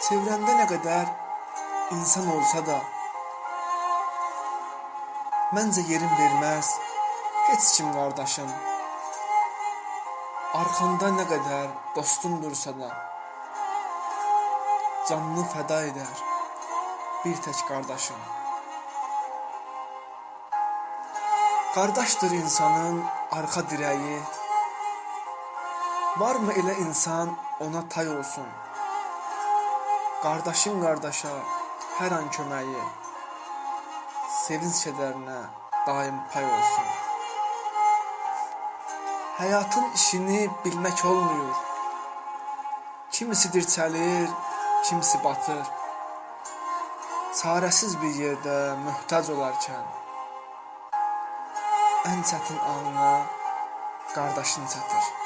Çevrəndə nə qədər insan olsa da, məncə yerin verməz heç kim qardaşın. Arxanda nə qədər dostun dursa da, canını fəda edər bir tək qardaşın. Qardaşdır insanın arxa dirəyi, varmı elə insan ona tay olsun? Qardaşın qardaşa hər an köməyi, sevinç kədərinə daim pay olsun. Həyatın işini bilmək olmuyor, kimisi dirçəlir, kimisi batır. Çarəsiz bir yerdə möhtac olarkən, ən çətin anına qardaşın çatır.